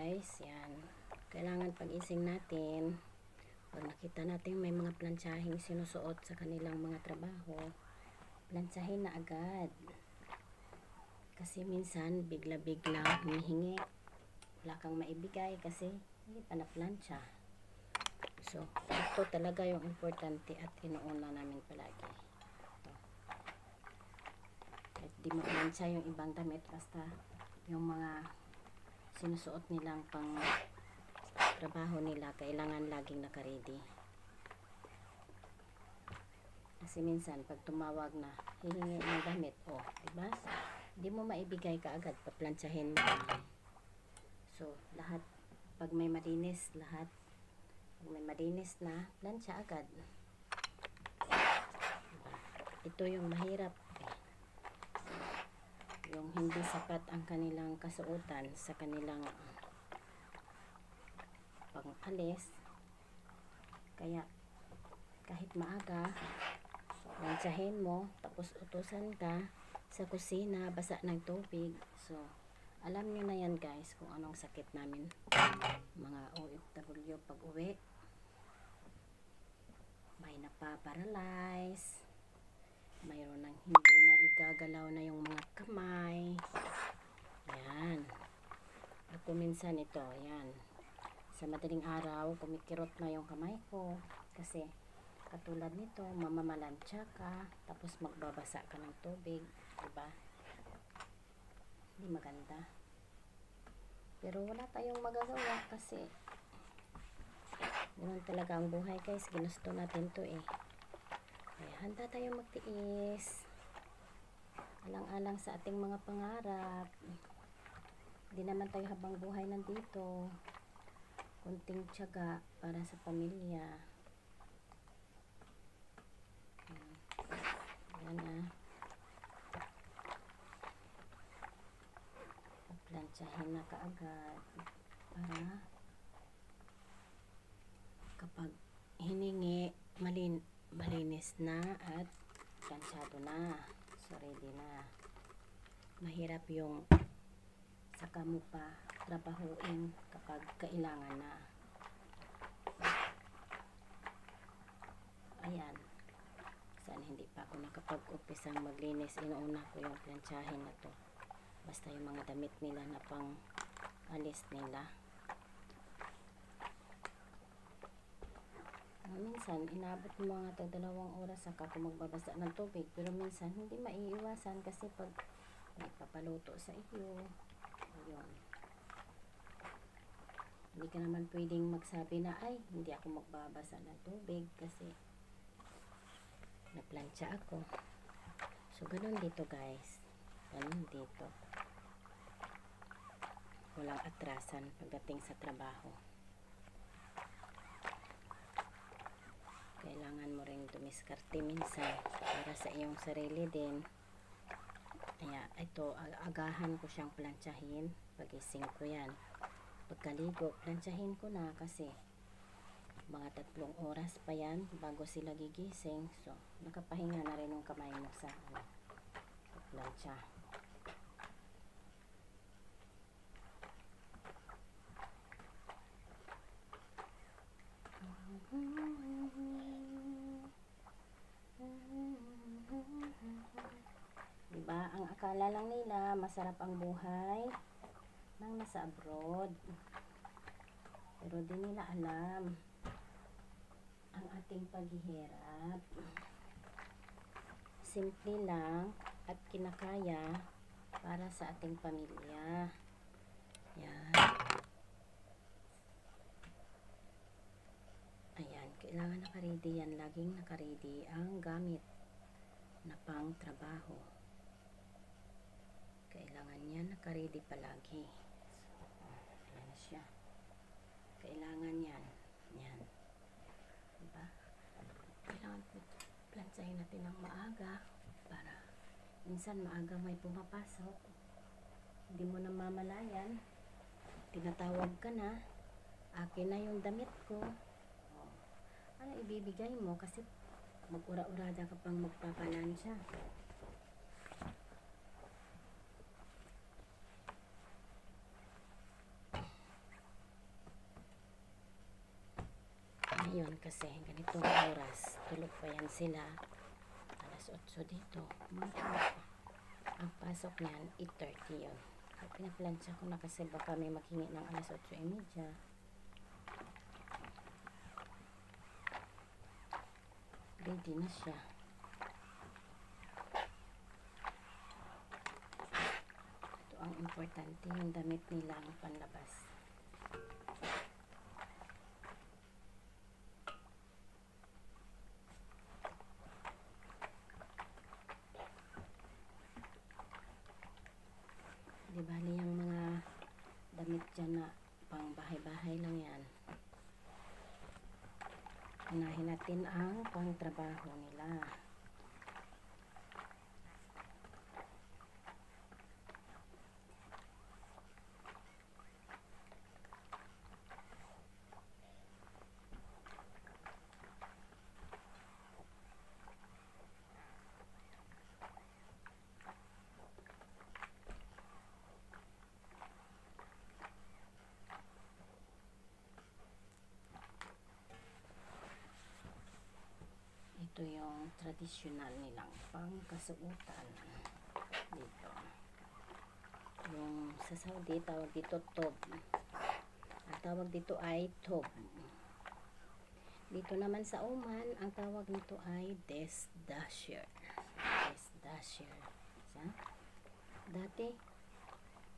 guys, yan. Kailangan pag-ising natin. Pag nakita natin may mga planchahing sinusuot sa kanilang mga trabaho, plantsahin na agad. Kasi minsan, bigla-bigla humihingi. Wala kang maibigay kasi hindi pa na-plancha. So, ito talaga yung importante at inuuna namin palagi. Ito. At di ma-plancha yung ibang damit, basta yung mga sinusuot nilang pang trabaho nila, kailangan laging naka-ready. Kasi minsan, pag tumawag na, hihingi ng damit, diba? Hindi mo maibigay kaagad, paplantsahin mo. So, lahat, pag may malinis, lahat, pag may malinis na, plantsa agad. Diba? Ito yung mahirap. Yung hindi sapat ang kanilang kasuotan sa kanilang pang-alis. Kaya, kahit maaga, plantsahin mo, tapos utusan ka sa kusina, basa ng tubig. So, alam nyo na yan guys, kung anong sakit namin. Mga OFW pag uwi, may napaparalyze, mayroon ng hindi na igagalaw na yung mga kamay. Yan. Ako minsan ito, yan. Sa madaling araw, kumikirot na yung kamay ko. Kasi, katulad nito, mamamalansya ka, tapos magbabasa ka ng tubig. Diba? Hindi maganda. Pero wala tayong magagawa kasi ganun talaga ang buhay guys. Ginusto natin to eh. Kaya handa tayong magtiis. Alang-alang sa ating mga pangarap. Hindi naman tayo habang buhay nandito. Kunting tiyaga para sa pamilya. Yan ah. Plantsahin na kaagad para kapag hiningi malinis na at planchado na. So ready na. Mahirap yung saka mo pa trabahuin kapag kailangan na. Ayan. Sana hindi pa ako nakapag-umpisang maglinis. Inuuna ko yung plantsahin na to. Basta yung mga damit nila na pang alis nila. Minsan, inabot mo mga tag 2 oras saka ako magbabasa ng tubig. Pero minsan, hindi maiiwasan kasi pag may papaluto sa iyo. Ayun. Hindi ka naman pwedeng magsabi na, ay, hindi ako magbabasa ng tubig kasi naplantsa ako. So, ganun dito guys. Ganun dito. Walang atrasan pagdating sa trabaho. Kailangan mo rin dumiskarte minsan para sa iyong sarili din. Kaya ito, agahan ko siyang plantsahin. Pagising ko yan. Pagkaligo, plantsahin ko na kasi mga 3 oras pa yan bago sila gigising. So, nakapahinga na rin yung kamay mo sa plantsa. Diba? Ang akala lang nila masarap ang buhay nang nasa abroad. Pero di nila alam ang ating paghihirap. Simple lang at kinakaya para sa ating pamilya. Yan. Ayan, kailangan naka-ready yan. Laging naka-ready ang gamit na pang trabaho. Kailangan yan naka-ready palagi. So, yan siya. Kailangan yan. Yan. Diba? Kailangan plantsahin natin ng maaga para minsan maaga may pumapasok. Hindi mo namamalayan. Tinatawag ka na. Akin na yung damit ko. Ano ibibigay mo? Kasi mag-ura-urada ka pang magpapalansya. Ngayon kasi ganitong oras, tulog pa yan sila. Alas 8 dito. Ang pasok niyan, 8:30 yun. So, pinaplansya ko na kasi baka may maghingi ng alas 8:30. Ready na siya. Ito ang importante, yung damit nila ang panlabas. Di bali yung mga damit dyan na pang bahay-bahay lang yan. Unahin natin ang pang trabaho nila. Ito yung traditional nilang pangkasuotan dito. Yung sa Saudi tawag dito tob. Ang tawag dito ay tob. Dito naman sa Oman, ang tawag nito ay desdasher. Desdasher. Dati